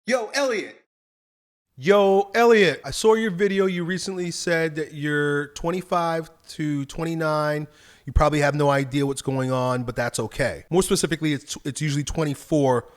Yo, Elliott. Yo, Elliott, I saw your video. You recently said that you're 25 to 29. You probably have no idea what's going on, but that's okay. More specifically, it's usually 24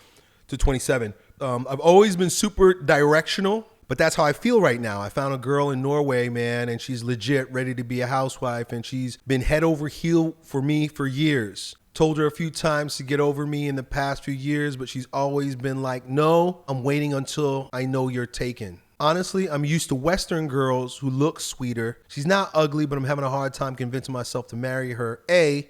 to 27. I've always been super directional, but that's how I feel right now. I found a girl in Norway, man, and she's legit ready to be a housewife, and she's been head over heel for me for years. Told her a few times to get over me in the past few years, but she's always been like, no, I'm waiting until I know you're taken. Honestly, I'm used to Western girls who look sweeter. She's not ugly, but I'm having a hard time convincing myself to marry her. A,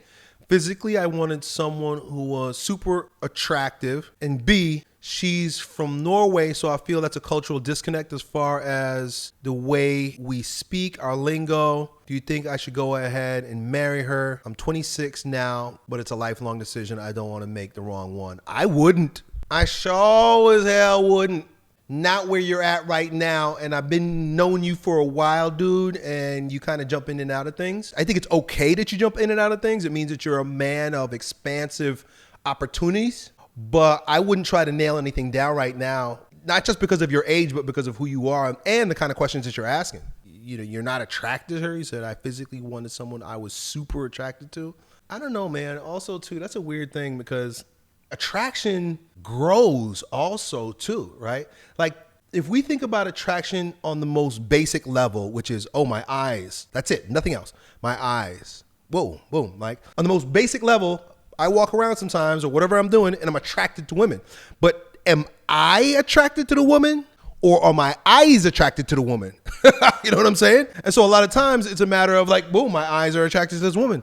physically, I wanted someone who was super attractive. And B, she's from Norway, so I feel that's a cultural disconnect as far as the way we speak, our lingo. Do you think I should go ahead and marry her? I'm 26 now, but it's a lifelong decision. I don't want to make the wrong one. I wouldn't. I sure as hell wouldn't. Not where you're at right now. And I've been knowing you for a while, dude, and you kind of jump in and out of things. I think it's okay that you jump in and out of things. It means that you're a man of expansive opportunities. But I wouldn't try to nail anything down right now, not just because of your age, but because of who you are and the kind of questions that you're asking. You know, you're not attracted to her. You said, I physically wanted someone I was super attracted to. I don't know, man. Also, too, that's a weird thing because attraction grows also, too, right? Like, if we think about attraction on the most basic level, which is, oh, my eyes. That's it. Nothing else. My eyes. Whoa, boom. Like, on the most basic level, I walk around sometimes or whatever I'm doing and I'm attracted to women. But am I attracted to the woman or are my eyes attracted to the woman? You know what I'm saying? And so a lot of times it's a matter of like, boom, my eyes are attracted to this woman.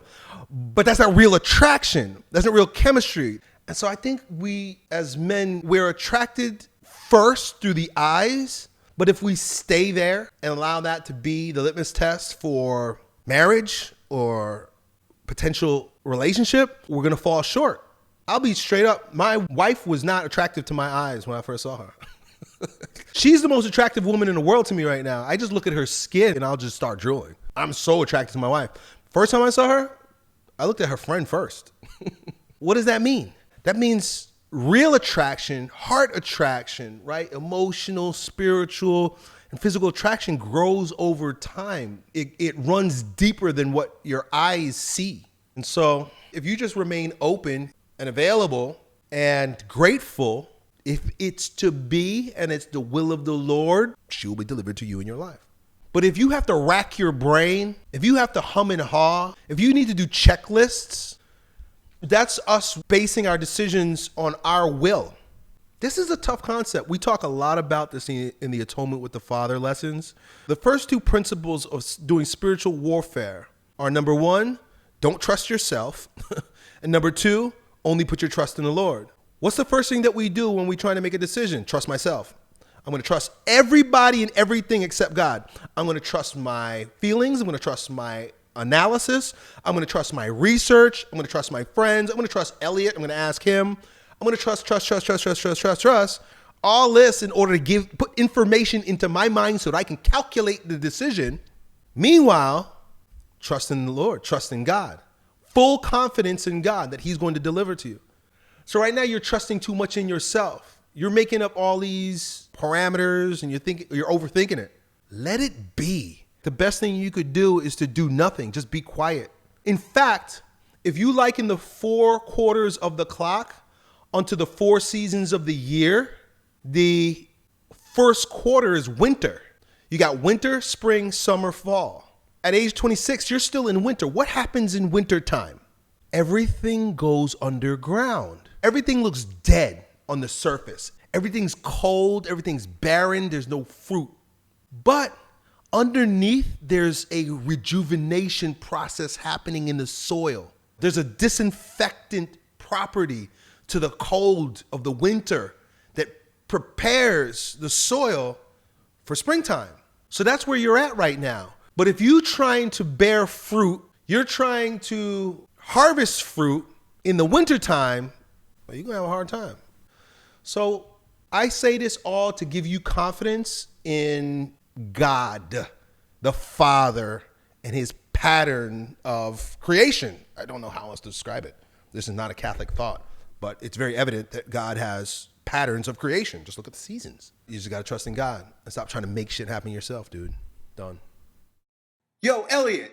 But that's not real attraction. That's not real chemistry. And so I think we as men, we're attracted first through the eyes. But if we stay there and allow that to be the litmus test for marriage or potential relationship, we're going to fall short. I'll be straight up. My wife was not attractive to my eyes when I first saw her. She's the most attractive woman in the world to me right now. I just look at her skin and I'll just start drooling. I'm so attracted to my wife. First time I saw her, I looked at her friend first. What does that mean? That means real attraction, heart attraction, right? Emotional, spiritual, and physical attraction grows over time. It runs deeper than what your eyes see. And so if you just remain open and available and grateful, if it's to be and it's the will of the Lord, she will be delivered to you in your life. But if you have to rack your brain, if you have to hum and haw, if you need to do checklists, that's us basing our decisions on our will. This is a tough concept. We talk a lot about this in the Atonement with the Father lessons. The first two principles of doing spiritual warfare are number one, don't trust yourself. And number two, only put your trust in the Lord. What's the first thing that we do when we try to make a decision? Trust myself. I'm going to trust everybody and everything except God. I'm going to trust my feelings. I'm going to trust my analysis. I'm going to trust my research. I'm going to trust my friends. I'm going to trust Elliott. I'm going to ask him. I'm going to trust. All this in order to put information into my mind so that I can calculate the decision. Meanwhile, trust in the Lord, trust in God. Full confidence in God that he's going to deliver to you. So right now you're trusting too much in yourself. You're making up all these parameters and you're overthinking it. Let it be. The best thing you could do is to do nothing. Just be quiet. In fact, if you liken the 4 quarters of the clock onto the 4 seasons of the year, the first quarter is winter. You got winter, spring, summer, fall. At age 26, you're still in winter. What happens in winter time? Everything goes underground. Everything looks dead on the surface. Everything's cold. Everything's barren. There's no fruit. But underneath, there's a rejuvenation process happening in the soil. There's a disinfectant property to the cold of the winter that prepares the soil for springtime. So that's where you're at right now. But if you're trying to bear fruit, you're trying to harvest fruit in the wintertime, well, you're going to have a hard time. So I say this all to give you confidence in God, the Father, and his pattern of creation. I don't know how else to describe it. This is not a Catholic thought, but it's very evident that God has patterns of creation. Just look at the seasons. You just got to trust in God and stop trying to make shit happen yourself, dude. Done. Yo, Elliott.